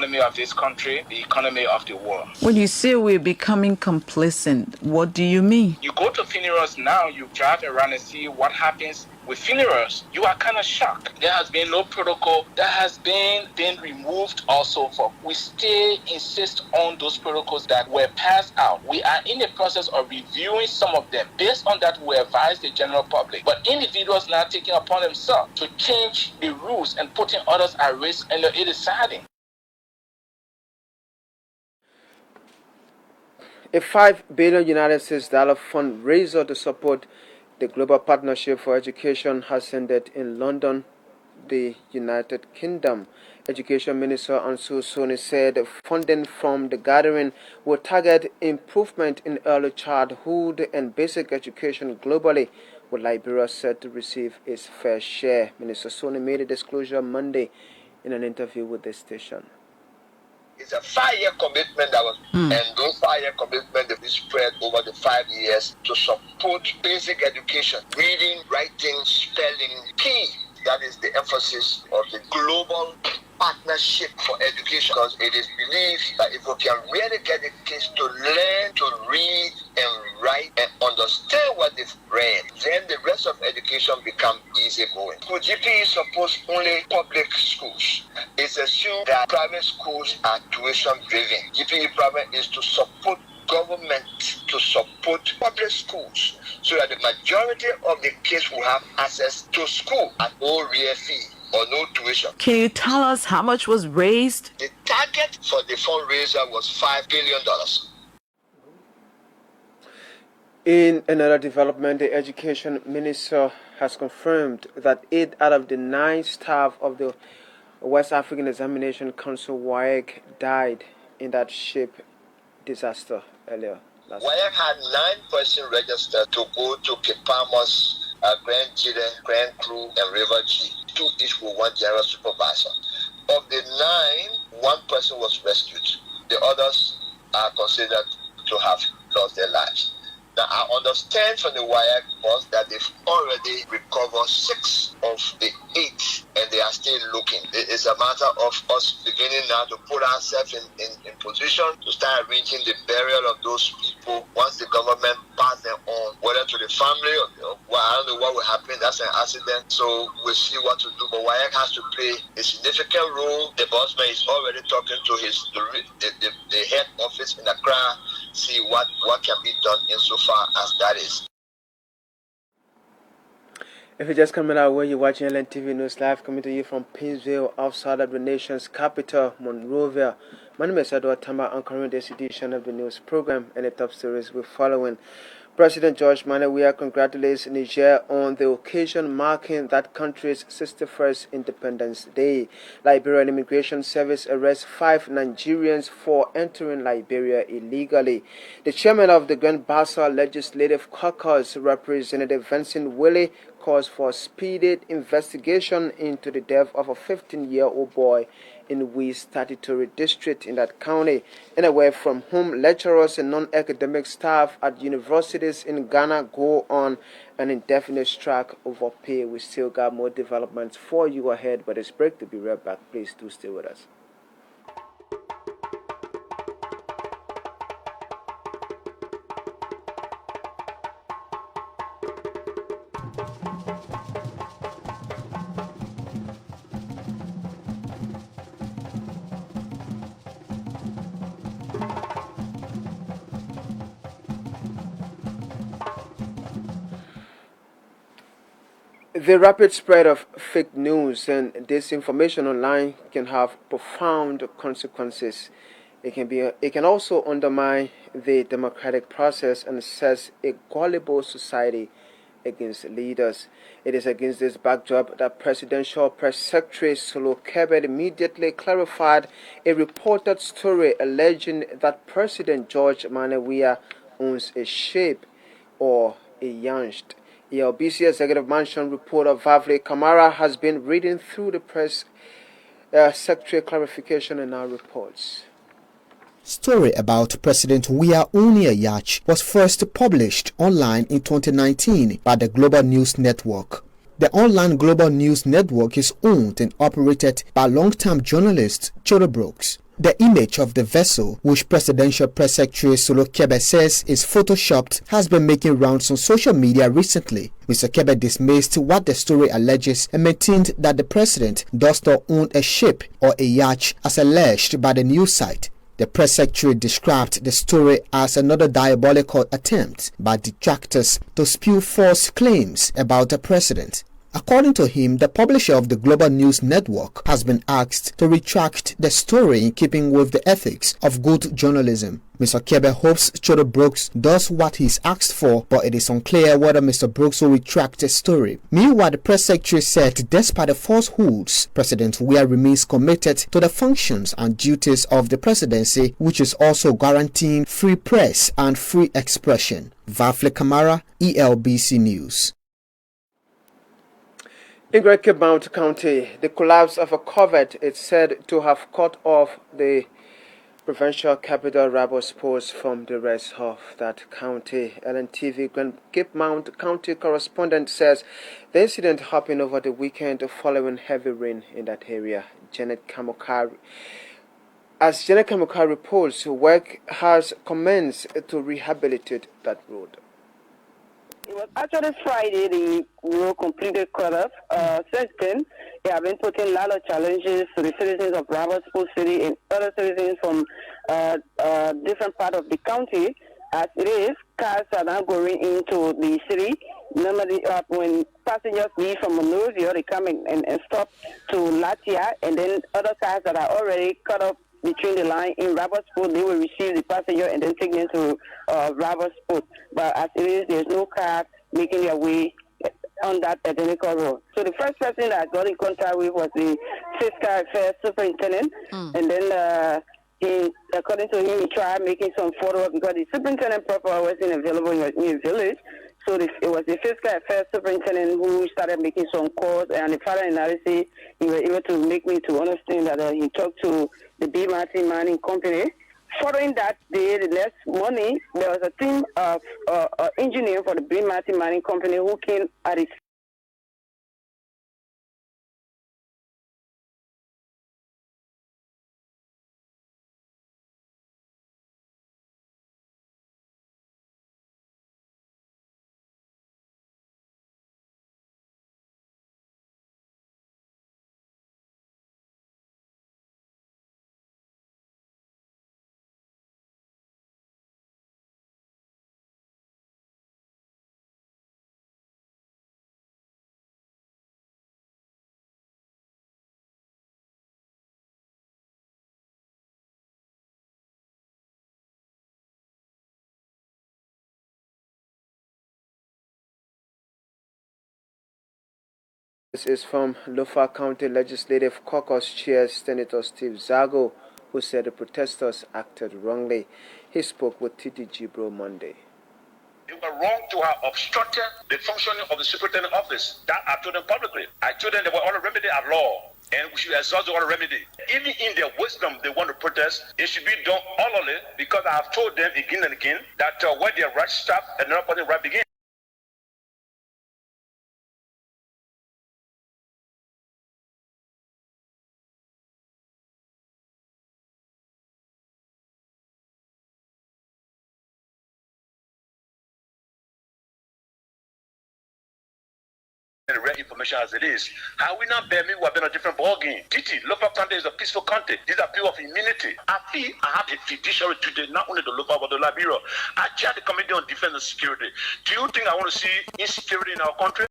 economy of this country, the economy of the world. When you say we're becoming complacent, what do you mean? You go to funerals now, you drive around and see what happens with funerals. You are kind of shocked. There has been no protocol that has been removed also for. We still insist on those protocols that were passed out. We are in the process of reviewing some of them. Based on that, we advise the general public. But individuals now taking upon themselves to change the rules and putting others at risk, and it is saddening. A $5 billion United States fundraiser to support the Global Partnership for Education has ended in London, the United Kingdom. Education Minister Ansu Soni said funding from the gathering will target improvement in early childhood and basic education globally, with Liberia set to receive its fair share. Minister Soni made a disclosure Monday in an interview with the station. It's a 5-year commitment that was, and those 5-year commitment will be spread over the 5 years to support basic education, reading, writing, spelling, key. That is the emphasis of the Global Partnership for Education, because it is believed that if we can really get the kids to learn to read and write and understand what they've read, then the rest of education becomes easy going. So GP supports only public schools. It's assumed that private schools are tuition driven. GP private is to support government to support public schools so that the majority of the kids will have access to school at no real fee or no tuition. Can you tell us how much was raised? The target for the fundraiser was $5 billion. In another development, the Education Minister has confirmed that 8 out of the 9 staff of the West African Examination Council WAEC died in that ship disaster earlier last week. WAEC had 9 persons registered to go to Kipamos, Grand Chile, Grand Cru, and River G. 2 each with 1 general supervisor. Of the 9, 1 person was rescued. The others are considered to have lost their lives. Now, I understand from the WAEC boss that they've already recovered 6 of the 8, and they are still looking. It's a matter of us beginning now to put ourselves in position to start arranging the burial of those people once the government pass them on, whether to the family or I don't know what will happen. That's an accident, so we'll see what to do. But WAEC has to play a significant role. The bossman is already talking to the head office in Accra, see what can be done insofar as that is. If you're just coming out where you're watching Lntv News Live, coming to you from Painesville, outside of the nation's capital, Monrovia. My name is Edward Tamba, anchoring this edition of the news program, and the top stories we're following. President George Weah congratulates Niger on the occasion marking that country's 61st Independence Day. Liberian Immigration Service arrests 5 Nigerians for entering Liberia illegally. The chairman of the Grand Bassa Legislative Caucus, Representative Vincent Willie, calls for a speedy investigation into the death of a 15-year-old boy in West Statutory District in that county. And away from home, lecturers and non-academic staff at universities in Ghana go on an indefinite strike over pay. We still got more developments for you ahead, but it's break to be right back. Please do stay with us. The rapid spread of fake news and disinformation online can have profound consequences. It can also undermine the democratic process and sets a gullible society against leaders. It is against this backdrop that Presidential Press Secretary Solo Kebet immediately clarified a reported story alleging that President George Weah owns a sheep or a yacht. ELBC Executive Mansion reporter Vavle Kamara has been reading through the press secretary clarification and now reports. Story about President Weah owning a yacht was first published online in 2019 by the Global News Network. The online global news network is owned and operated by long-time journalist Choro Brooks. The image of the vessel, which Presidential Press Secretary Solo Kebe says is photoshopped, has been making rounds on social media recently. Mr. Kebe dismissed what the story alleges and maintained that the president does not own a ship or a yacht as alleged by the news site. The press secretary described the story as another diabolical attempt by detractors to spew false claims about the president. According to him, the publisher of the Global News Network has been asked to retract the story in keeping with the ethics of good journalism. Mr. Kebe hopes Choro Brooks does what he's asked for, but it is unclear whether Mr. Brooks will retract the story. Meanwhile, the press secretary said despite the falsehoods, President Weah remains committed to the functions and duties of the presidency, which is also guaranteeing free press and free expression. Vafle Kamara, ELBC News. In Great Mount County, the collapse of a culvert is said to have cut off the provincial capital Rabos Post from the rest of that county. Lntv Cape Mount County correspondent says the incident happened over the weekend following heavy rain in that area. As Janet Kamokar reports, work has commenced to rehabilitate that road. It was actually Friday the road completed cut off. Since then, they have been putting a lot of challenges to the citizens of Robertsport City and other citizens from different parts of the county. As it is, cars are now going into the city. Normally, when passengers leave from Monrovia, they come and stop to Latia, and then other cars that are already cut off between the line in Robertsport, they will receive the passenger and then take them to Robertsport. But as it is, there's no car making their way on that identical road. So the first person that I got in contact with was the fiscal affairs superintendent, and then according to him, he tried making some photos because the superintendent proper wasn't available in the village. So it was the fiscal affairs superintendent who started making some calls, and the further analysis, he was able to make me to understand that he talked to the B. Martin Mining Company. Following that day, the next morning, there was a team of engineers for the B. Martin Mining Company who came at it. This is from Lofa County Legislative Caucus Chair Senator Steve Zago, who said the protesters acted wrongly. He spoke with TDG Bro Monday. They were wrong to have obstructed the functioning of the superintendent office. That I told them publicly. I told them they were all remedy at law, and we should exhaust all remedy. Even in their wisdom, they want to protest. It should be done orally, because I have told them again and again that when their right stop, another person right begin. And real information as it is. How we not bear me who have been a different ball game. Titi, local country is a peaceful country. These are people of immunity. I feel I have a fiduciary duty, not only the local but the Liberia. I chair the Committee on Defense and Security. Do you think I want to see insecurity in our country?